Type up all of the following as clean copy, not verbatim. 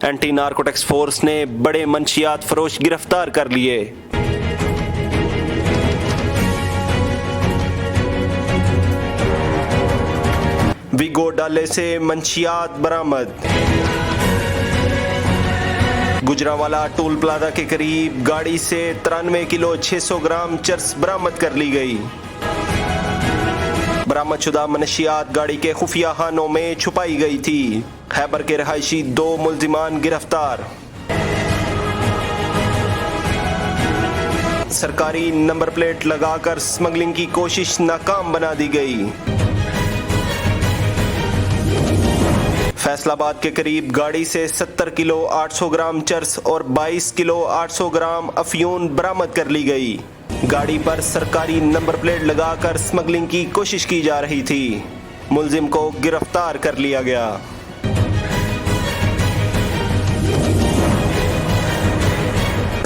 Anti narcotics force ने बड़े मंशियात फरोश गिरफ्तार कर लिए। विगो डाले से मंशियात बरामद। गुजरांवाला टोल प्लाजा के करीब गाड़ी से 93 किलो 600 ग्राम चरस बरामद कर ली गई। बरामदशुदा मनशियात गाड़ी के खुफिया खानों में छुपाई गई थी। खैबर के रहायशी 2 मुल्जिमान गिरफ्तार। सरकारी नंबर प्लेट लगाकर स्मगलिंग की कोशिश नाकाम बना दी गई। फैसलाबाद के करीब गाड़ी से 70 किलो 800 ग्राम चरस और 22 किलो 800 ग्राम अफयून बरामद कर ली गई। गाड़ी पर सरकारी नंबर प्लेट लगाकर स्मगलिंग की कोशिश की जा रही थी। मुल्जिम को गिरफ्तार कर लिया गया।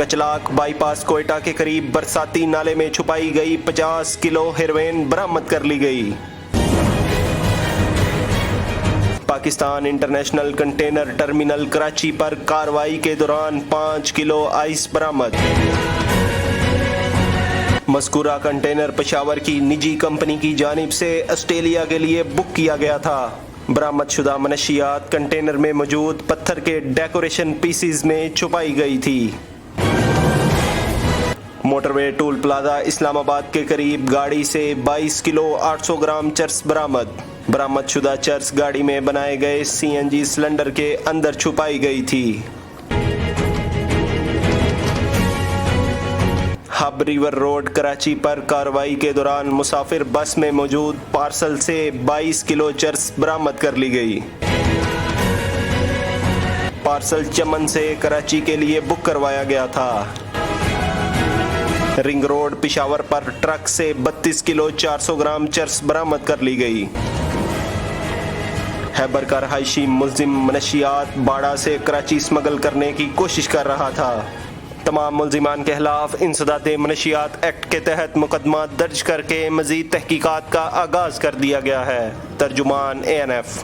कचलाक बाईपास कोयटा के करीब बरसाती नाले में छुपाई गई 50 किलो हेरोइन बरामद कर ली गई। Pakistan international container terminal Karachi पर कार्रवाई के दौरान 5 किलो आइस बरामद। मज़कूरा कंटेनर पेशावर की निजी कंपनी की जानिब से ऑस्ट्रेलिया के लिए बुक किया गया था। बरामदशुदा मनशियात कंटेनर में मौजूद पत्थर के डेकोरेशन पीसीज में छुपाई गई थी। मोटरवे टोल प्लाजा इस्लामाबाद के करीब गाड़ी से 22 किलो 800 ग्राम चरस बरामद। बरामदशुदा चरस गाड़ी में बनाए गए सीएनजी सिलेंडर के अंदर छुपाई गई थी। हब रिवर रोड कराची पर कार्रवाई के दौरान मुसाफिर बस में मौजूद पार्सल से 22 किलो चरस बरामद कर ली गई। पार्सल चमन से कराची के लिए बुक करवाया गया था। रिंग रोड पेशावर पर ट्रक से 32 किलो 400 ग्राम चरस बरामद कर ली गई। खैबर का रहायशी मुल्जिम मनशियात बाड़ा से कराची स्मगल करने की कोशिश कर रहा था। तमाम मुल्जिमान के खिलाफ इंसदादे मनशियात एक्ट के तहत मुकदमा दर्ज करके मजीद तहकीकात का आगाज कर दिया गया है। तर्जुमान ANF।